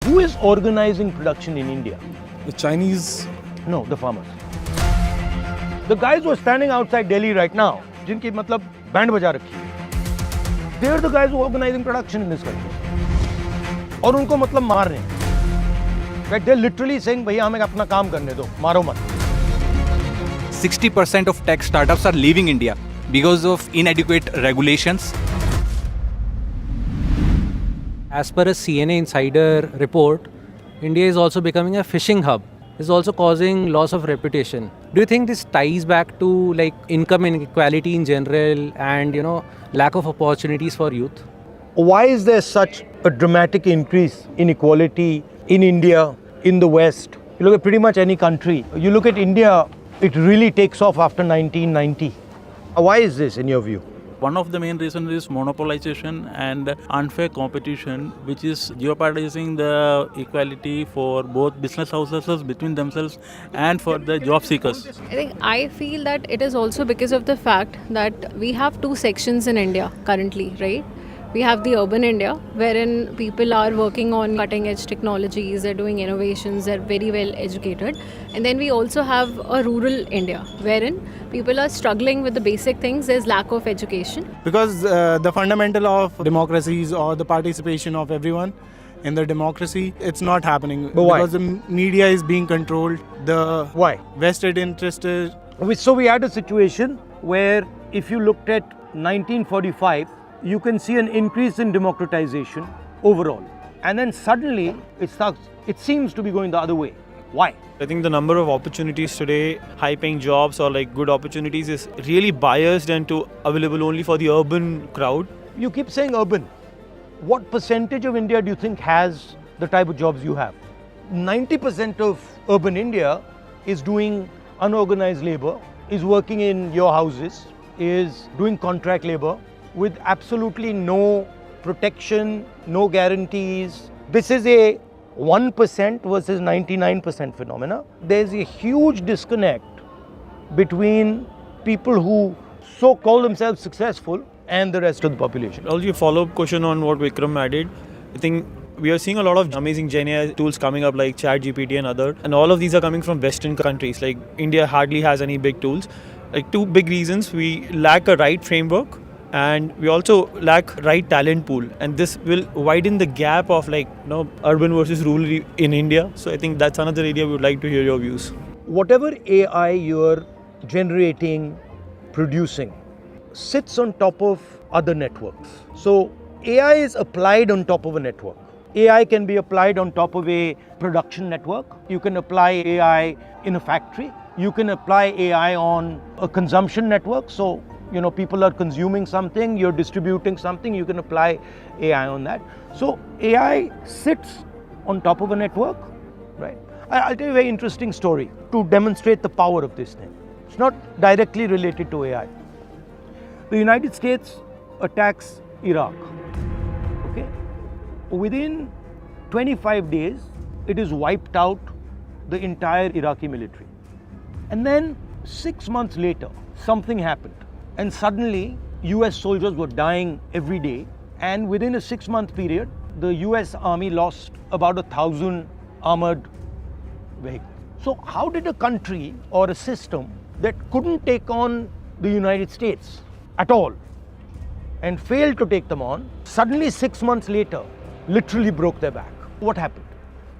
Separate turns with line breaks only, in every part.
Who is organizing production in India?
The Chinese.
No, the farmers. The guys who are standing outside Delhi right now, जिनकी मतलब band बजा रखी है, they are the guys who are organizing production in this country. और उनको मतलब मार रहे हैं. Right? They're literally saying, भैया हमें अपना काम करने दो, मारो मत.
60% of tech startups are leaving India because of inadequate regulations.
As per a CNA Insider report, India is also becoming a fishing hub. It's also causing loss of reputation. Do you think this ties back to like income inequality in general and lack of opportunities for youth?
Why is there such a dramatic increase in inequality in India, in the West? You look at pretty much any country. You look at India, it really takes off after 1990. Why is this in your view?
One of the main reasons is monopolization and unfair competition, which is jeopardizing the equality for both business houses between themselves and for the job seekers.
I feel that it is also because of the fact that we have two sections in India currently, right? We have the urban India, wherein people are working on cutting edge technologies, they're doing innovations, they're very well educated. And then we also have a rural India, wherein people are struggling with the basic things, there's lack of education.
Because the fundamental of democracies or the participation of everyone in the democracy, it's not happening.
But why?
Because the media is being controlled. The
Why?
vested interest is...
So we had a situation where if you looked at 1945, you can see an increase in democratization overall. And then suddenly it seems to be going the other way. Why?
I think the number of opportunities today, high-paying jobs or like good opportunities is really biased and available only for the urban crowd.
You keep saying urban. What percentage of India do you think has the type of jobs you have? 90% of urban India is doing unorganized labor, is working in your houses, is doing contract labor with absolutely no protection, no guarantees. This is a 1% versus 99% phenomena. There's a huge disconnect between people who so call themselves successful and the rest of the population.
Also, a follow-up question on what Vikram added. I think we are seeing a lot of amazing Gen AI tools coming up like ChatGPT and other, and all of these are coming from Western countries. Like India hardly has any big tools. Like two big reasons: we lack a right framework, and we also lack right talent pool, and this will widen the gap of urban versus rural in India. So I think that's another area we would like to hear your views.
Whatever AI you're generating, producing, sits on top of other networks. So AI is applied on top of a network. AI can be applied on top of a production network. You can apply AI in a factory. You can apply AI on a consumption network. So people are consuming something, you're distributing something, you can apply AI on that. So AI sits on top of a network, right? I'll tell you a very interesting story to demonstrate the power of this thing. It's not directly related to AI. The United States attacks Iraq, okay? Within 25 days, it has wiped out the entire Iraqi military. And then 6 months later, something happened. And suddenly, US soldiers were dying every day. And within a 6-month period, the US Army lost about 1,000 armored vehicles. So how did a country or a system that couldn't take on the United States at all and failed to take them on, suddenly 6 months later, literally broke their back? What happened?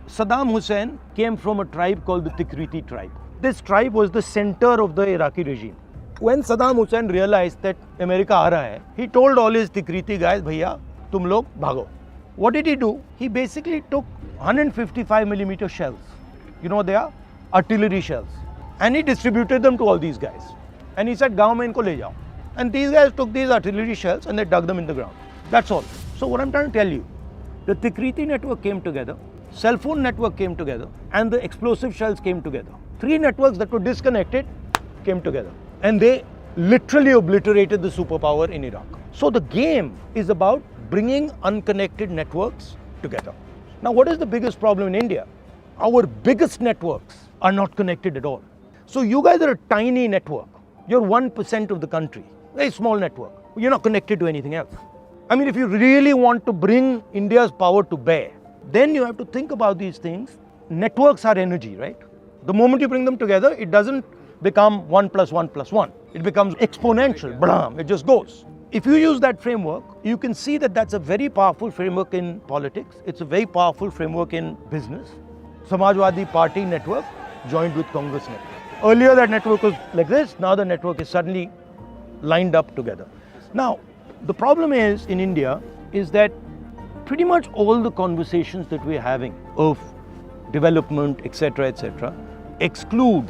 Saddam Hussein came from a tribe called the Tikriti tribe. This tribe was the center of the Iraqi regime. When Saddam Hussein realized that America aa raha hai, he told all his Tikriti guys, bhaiya, tum log bhago. What did he do? He basically took 155mm shells. You know what they are? Artillery shells. And he distributed them to all these guys. And he said, gaon mein inko le jao. And these guys took these artillery shells and they dug them in the ground. That's all. So what I'm trying to tell you, the Tikriti network came together, cell phone network came together, and the explosive shells came together. Three networks that were disconnected came together. And they literally obliterated the superpower in Iraq. So the game is about bringing unconnected networks together. Now, what is the biggest problem in India? Our biggest networks are not connected at all. So you guys are a tiny network. You're 1% of the country, very small network. You're not connected to anything else. I mean, if you really want to bring India's power to bear, Then you have to think about these things. Networks are energy, right? The moment you bring them together, it doesn't become 1 plus 1 plus 1. It becomes exponential, blam, it just goes. If you use that framework, you can see that that's a very powerful framework in politics. It's a very powerful framework in business. Samajwadi Party network joined with Congress network. Earlier that network was like this, now the network is suddenly lined up together. Now, the problem is in India is that pretty much all the conversations that we're having of development, etc., exclude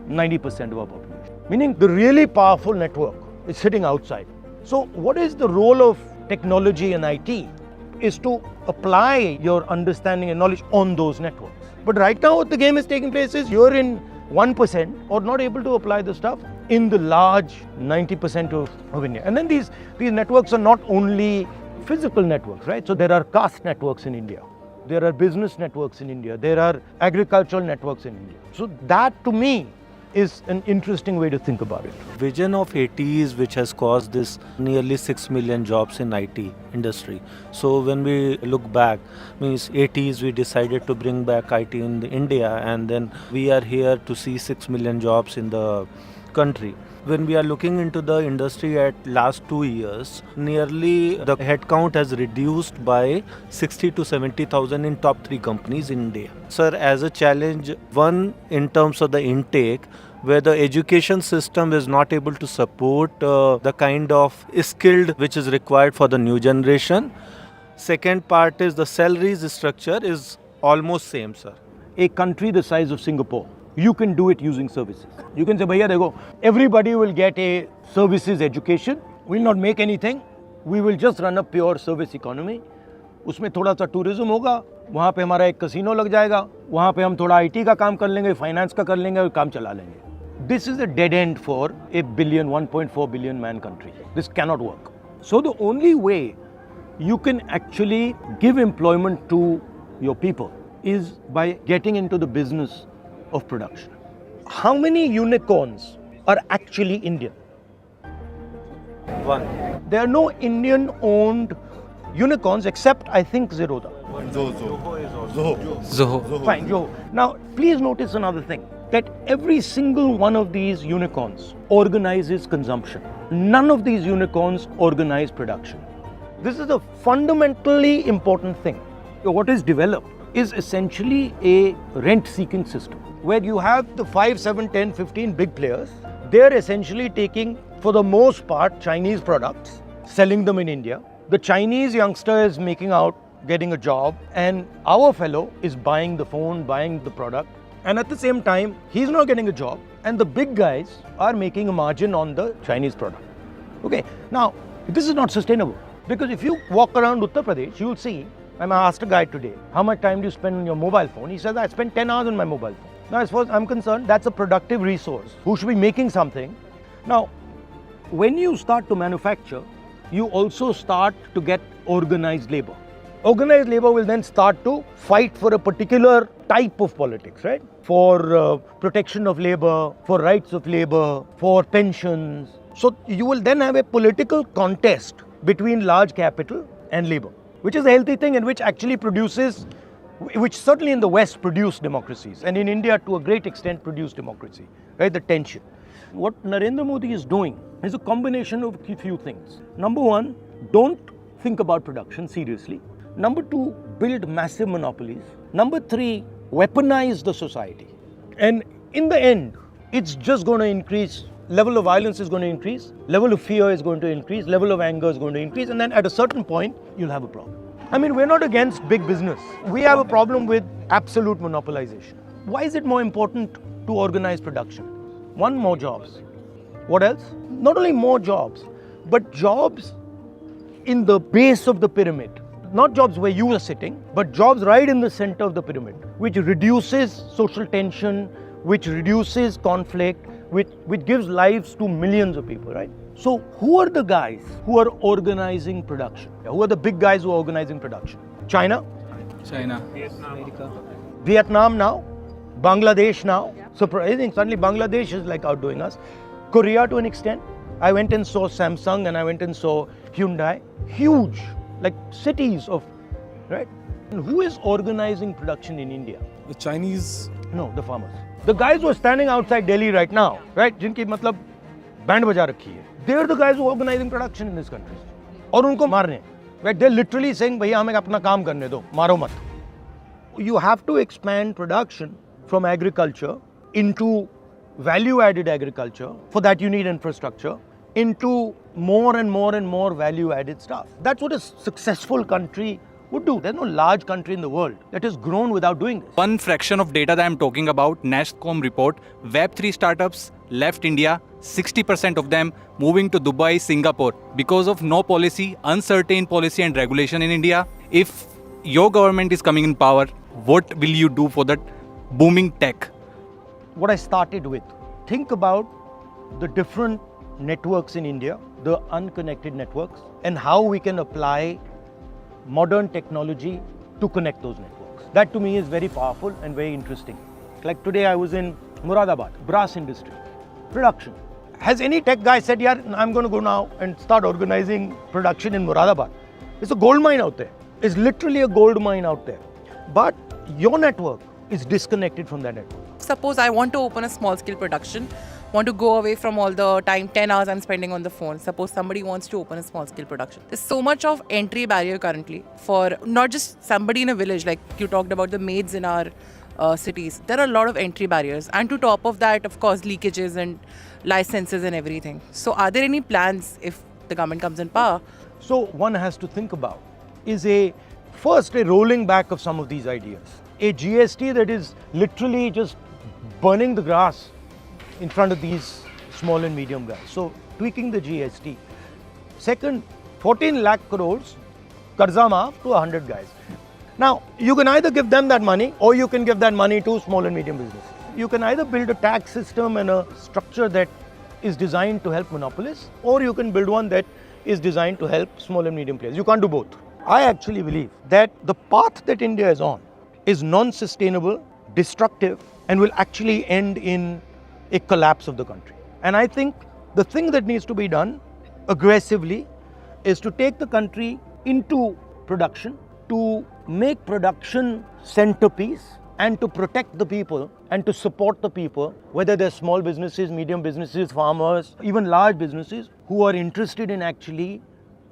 90% of our population. Meaning the really powerful network is sitting outside. So what is the role of technology and IT is to apply your understanding and knowledge on those networks. But right now what the game is taking place is you're in 1% or not able to apply the stuff in the large 90% of India. And then these networks are not only physical networks, right? So there are caste networks in India. There are business networks in India. There are agricultural networks in India. So that to me is an interesting way to think about it.
Vision of 80s which has caused this nearly 6 million jobs in IT industry. So when we look back, means 80s we decided to bring back IT in India, and then we are here to see 6 million jobs in the country. When we are looking into the industry at last 2 years, nearly the headcount has reduced by 60 to 70,000 in top 3 companies in India. Sir, as a challenge, one in terms of the intake, where the education system is not able to support the kind of skilled which is required for the new generation. Second part is the salaries structure is almost same, sir.
A country the size of Singapore, you can do it using services. You can say, bhaiya dekho, everybody will get a services education, we'll not make anything, we will just run a pure service economy. उसमें थोड़ा सा tourism होगा, वहाँ पे हमारा एक casino लग जाएगा, वहाँ पे हम थोड़ा आईटी का काम कर लेंगे, फाइनेंस का कर लेंगे और काम चला लेंगे. This is a dead end for a 1.4 billion man country. This cannot work. So the only way you can actually give employment to your people is by getting into the business of production. How many unicorns are actually Indian?
One.
There are no Indian-owned unicorns except, I think, Zerodha.
Zoho.
Fine, Zoho. Now, please notice another thing, that every single one of these unicorns organizes consumption. None of these unicorns organize production. This is a fundamentally important thing. What is developed is essentially a rent-seeking system, where you have the 5, 7, 10, 15 big players. They're essentially taking, for the most part, Chinese products, selling them in India. The Chinese youngster is making out, getting a job, and our fellow is buying the phone, buying the product. And at the same time, he's not getting a job, and the big guys are making a margin on the Chinese product. Okay, now, this is not sustainable, because if you walk around Uttar Pradesh, you'll see, I asked a guy today, how much time do you spend on your mobile phone? He says, I spend 10 hours on my mobile phone. Now, as far as I'm concerned, that's a productive resource who should be making something. Now, when you start to manufacture, you also start to get organized labor. Organized labor will then start to fight for a particular type of politics, right? For protection of labor, for rights of labor, for pensions. So you will then have a political contest between large capital and labor, which is a healthy thing and which actually produces, which certainly in the West produced democracies, and in India to a great extent produced democracy, right? The tension. What Narendra Modi is doing is a combination of a few things. Number one, don't think about production seriously. Number two, build massive monopolies. Number three, weaponize the society. And in the end, it's just going to increase. Level of violence is going to increase, level of fear is going to increase, level of anger is going to increase, and then at a certain point, you'll have a problem. I mean, we're not against big business. We have a problem with absolute monopolization. Why is it more important to organize production? One, more jobs. What else? Not only more jobs, but jobs in the base of the pyramid. Not jobs where you are sitting, but jobs right in the center of the pyramid, which reduces social tension, which reduces conflict, which gives lives to millions of people, right? So who are the guys who are organizing production? Who are the big guys who are organizing production? China? Vietnam now? Bangladesh now? Surprising, suddenly Bangladesh is like outdoing us. Korea to an extent. I went and saw Samsung and I went and saw Hyundai. Huge, like cities of, right? And who is organizing production in India?
The Chinese.
No, the farmers. The guys who are standing outside Delhi right now, right? जिनकी मतलब band बजा रखी है. They are the guys who are organizing production in this country. और उनको मारने. Right? They're literally saying, भैया हमें अपना काम करने दो, मारो मत. You have to expand production from agriculture into value-added agriculture. For that you need infrastructure. Into more and more and more value-added stuff. That's what a successful country would do. There's no large country in the world that has grown without doing this.
One fraction of data that I'm talking about, NASSCOM report, Web3 startups left India, 60% of them moving to Dubai, Singapore, because of no policy, uncertain policy and regulation in India. If your government is coming in power, what will you do for that booming tech?
What I started with, think about the different networks in India, the unconnected networks, and how we can apply modern technology to connect those networks. That to me is very powerful and very interesting. Like today I was in Moradabad, brass industry, production. Has any tech guy said, yeah, I'm going to go now and start organizing production in Moradabad? It's a gold mine out there. It's literally a gold mine out there. But your network is disconnected from that network.
Suppose I want to open a small scale production, want to go away from all the time, 10 hours I'm spending on the phone. Suppose somebody wants to open a small scale production. There's so much of entry barrier currently for not just somebody in a village, like you talked about the maids in our cities. There are a lot of entry barriers. And to top of that, of course, leakages and licenses and everything. So are there any plans if the government comes in power?
So one has to think about is first a rolling back of some of these ideas. A GST that is literally just burning the grass in front of these small and medium guys. So tweaking the GST. Second, 14 lakh crores karza maaf to 100 guys. Now, you can either give them that money or you can give that money to small and medium businesses. You can either build a tax system and a structure that is designed to help monopolists, or you can build one that is designed to help small and medium players. You can't do both. I actually believe that the path that India is on is non-sustainable, destructive, and will actually end in a collapse of the country. And I think the thing that needs to be done aggressively is to take the country into production, to make production centerpiece, and to protect the people and to support the people, whether they're small businesses, medium businesses, farmers, even large businesses who are interested in actually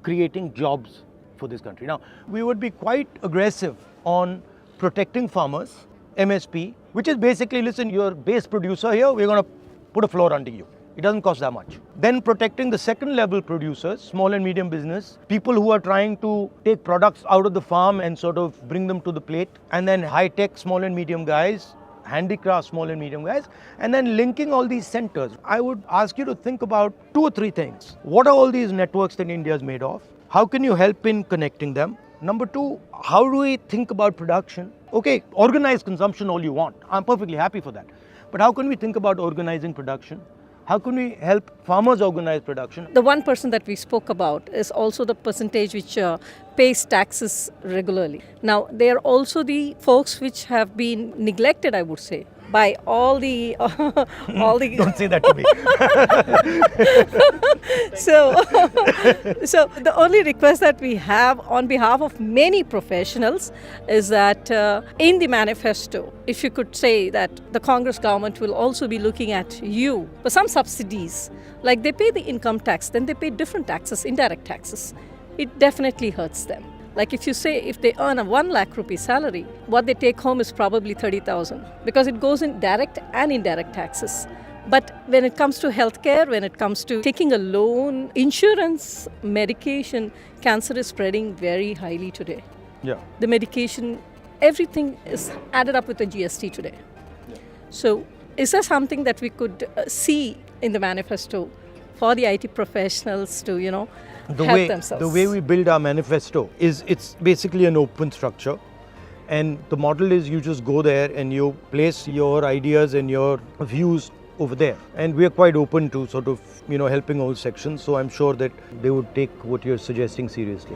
creating jobs for this country. Now, we would be quite aggressive on protecting farmers, MSP, which is basically, listen, you're a base producer here, we're going to put a floor under you. It doesn't cost that much. Then protecting the second level producers, small and medium business, people who are trying to take products out of the farm and sort of bring them to the plate. And then high-tech small and medium guys, handicraft small and medium guys, and then linking all these centers. I would ask you to think about 2 or 3 things. What are all these networks that India is made of? How can you help in connecting them? Number 2, how do we think about production? Okay, organize consumption all you want. I'm perfectly happy for that. But how can we think about organizing production? How can we help farmers organize production?
The 1% that we spoke about is also the percentage which pays taxes regularly. Now, they are also the folks which have been neglected, I would say, by all the
Don't say that to me.
So the only request that we have on behalf of many professionals is that in the manifesto, if you could say that the Congress government will also be looking at you for some subsidies, like they pay the income tax, then they pay different taxes, indirect taxes. It definitely hurts them. Like if you say if they earn a 1 lakh rupee salary, what they take home is probably 30,000 because it goes in direct and indirect taxes. But when it comes to healthcare, when it comes to taking a loan, insurance, medication, cancer is spreading very highly today.
Yeah.
The medication, everything is added up with the GST today. Yeah. So is there something that we could see in the manifesto for the IT professionals to, help themselves?
The way we build our manifesto is it's basically an open structure. And the model is you just go there and you place your ideas and your views over there. And we are quite open to sort of, helping all sections. So I'm sure that they would take what you're suggesting seriously.